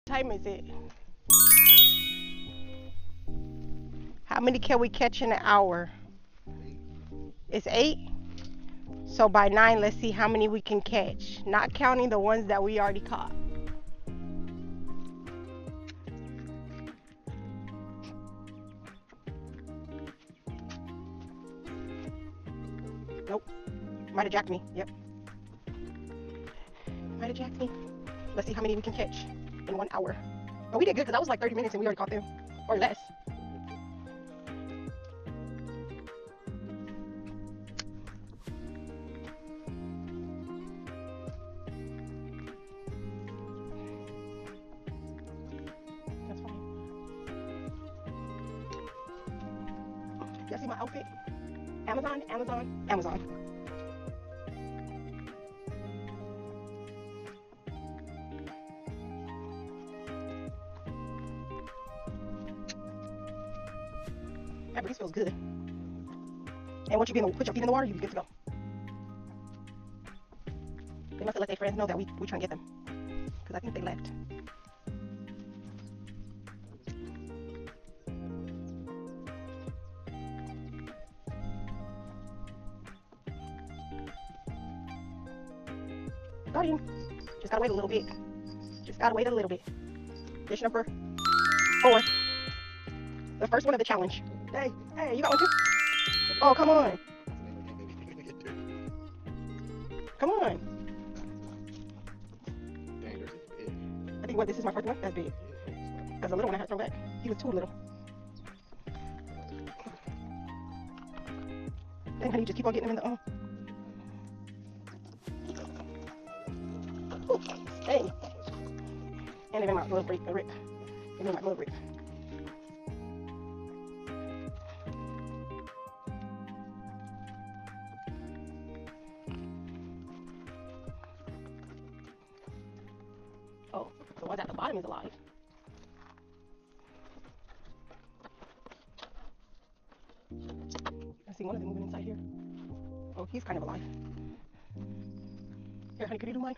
Time is it? How many can we catch in an hour? It's 8. So by 9, let's see how many we can catch. Not counting the ones that we already caught. Nope. Might have jacked me. Yep. Might have jacked me. Let's see how many we can catch in 1 hour. Oh, we did good because that was like 30 minutes and we already caught them. Or less. That's fine. Y'all see my outfit? Amazon, Amazon, Amazon. That breeze feels good. And once you put your feet in the water, you'll be good to go. They must have let their friends know that we trying to get them. Because I think they left. Got him. Just gotta wait a little bit. Just gotta wait a little bit. Dish number 4. The first one of the challenge. Hey, hey, you got one too? Oh, come on. Come on. I think this is my first one? That's big. Because the little one I had to throw back. He was too little. Dang, honey, you just keep on getting him in the Hey. And they made my little rip. They made my little rip. Oh, the one at the bottom is alive. I see one of them moving inside here. Oh, he's kind of alive. Here, honey, could you do mine?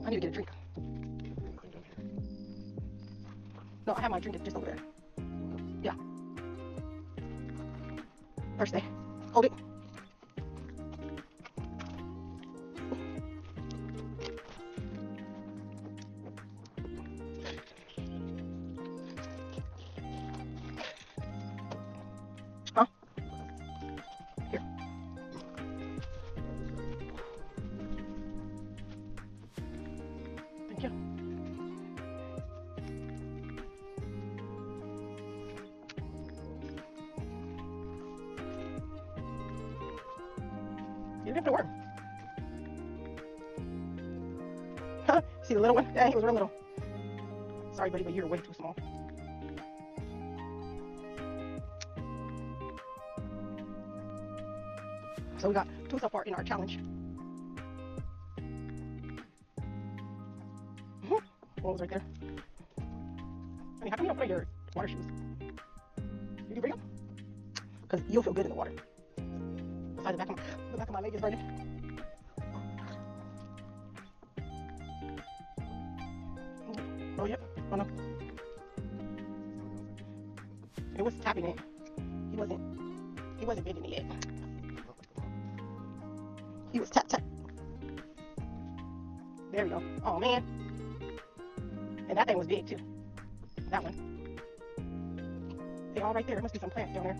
I need to get a drink. No, I have my drink. It's just over there. Yeah. Thursday. Hold it. Huh? Here. Thank you. You didn't have to work. Huh? See the little one? Yeah, he was real little. Sorry, buddy, but you're way too small. So we got 2 so far in our challenge. What was right there? I mean, how come you don't put on your water shoes? Did you bring them? Because you'll feel good in the water. Besides, the back of my leg is burning. Oh, yeah. Oh, no. It was tapping it. He wasn't biting it yet. He was tap. There we go. Oh, man. And that thing was big, too. That one. They all right there. There must be some plants down there.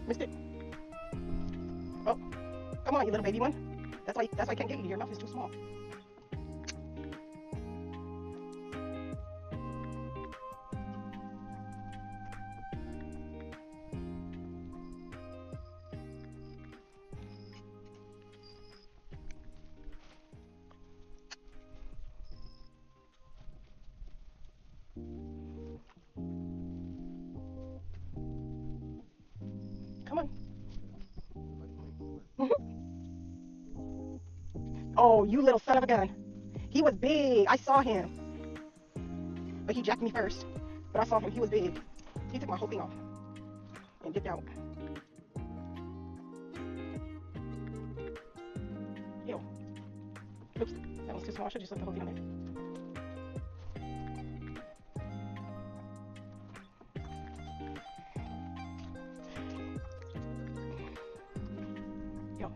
Missed it. Oh, come on, you little baby one. That's why I can't get you. Your mouth is too small. Come on. Oh, you little son of a gun. He was big. I saw him. But he jacked me first. But I saw him. He was big. He took my whole thing off. and dipped out. Ew. Oops, that was too small. I should just left the whole thing on there. Yo.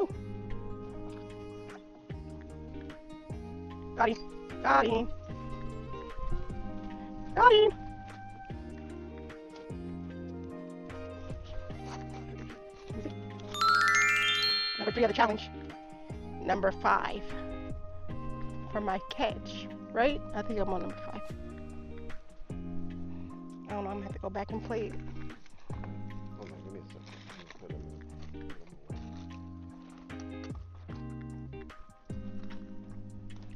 Ooh. Got him. Got him. Got him. Number 3 of the challenge. Number 5 for my catch, right? I think I'm on number 5. I don't know, I'm gonna have to go back and play it. Hold on, give me a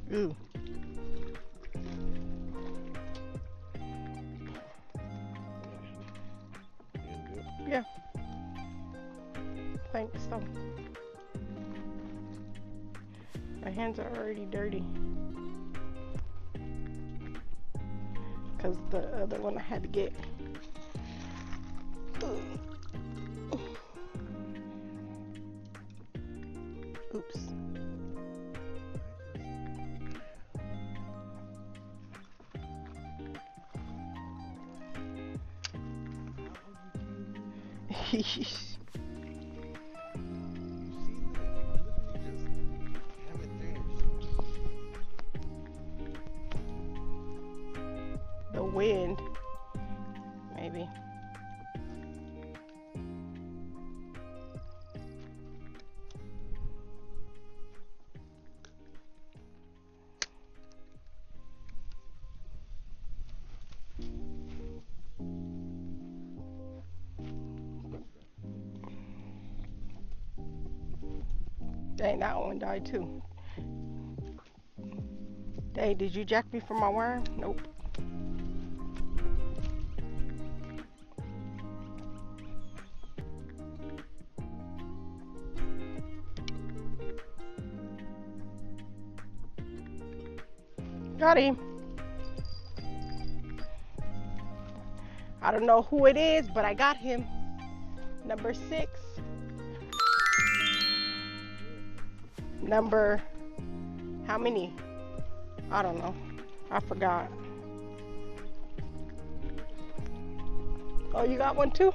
second. Ooh. Yeah. Thanks, so. My hands are already dirty. Because the other one I had to get. Oops. The wind, maybe. Dang, that one died too. Dang, did you jack me for my worm? Nope. Got him. I don't know who it is, but I got him. Number 6. Number, how many? I don't know. I forgot. Oh, you got one too?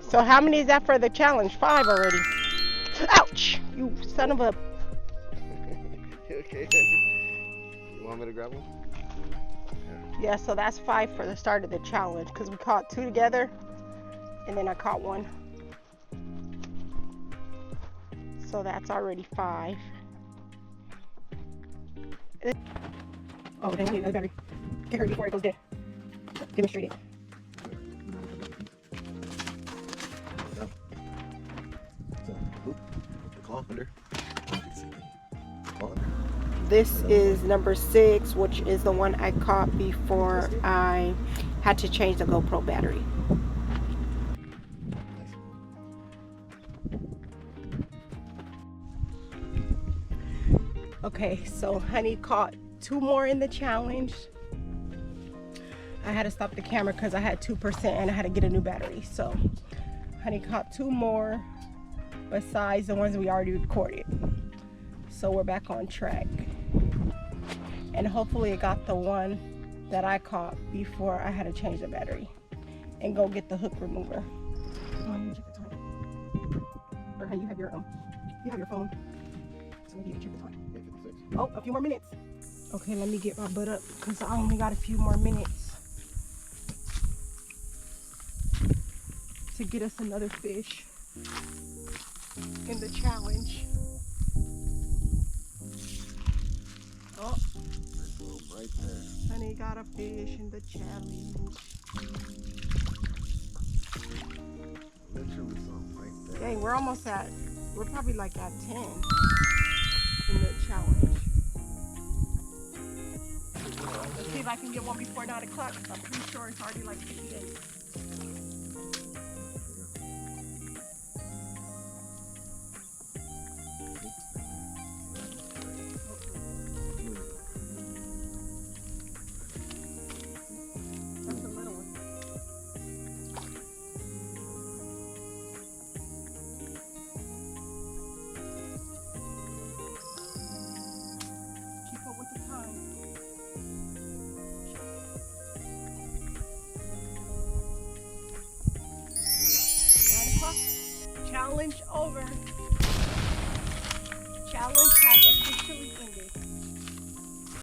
So how many is that for the challenge? 5 already. Ouch! You son of a... Okay. You want me to grab one? Yeah, so that's 5 for the start of the challenge because we caught 2 together and then I caught 1. So that's already 5. Oh, dang, I need another battery. Get her before it goes dead. Demonstrate it. This is number 6, which is the one I caught before I had to change the GoPro battery. Okay, so Honey caught 2 more in the challenge. I had to stop the camera because I had 2% and I had to get a new battery. So Honey caught 2 more besides the ones we already recorded. So we're back on track. And hopefully it got the one that I caught before I had to change the battery and go get the hook remover. Or Honey, you have your phone. So maybe you can check the time. Oh, a few more minutes. Okay, let me get my butt up because I only got a few more minutes to get us another fish in the challenge. Oh, Right there. Honey got a fish in the challenge. Literally something right there. Dang, we're probably like at 10 in the challenge. Let's see if I can get one before 9 o'clock. I'm pretty sure it's already like 58. Challenge over. Challenge has officially ended.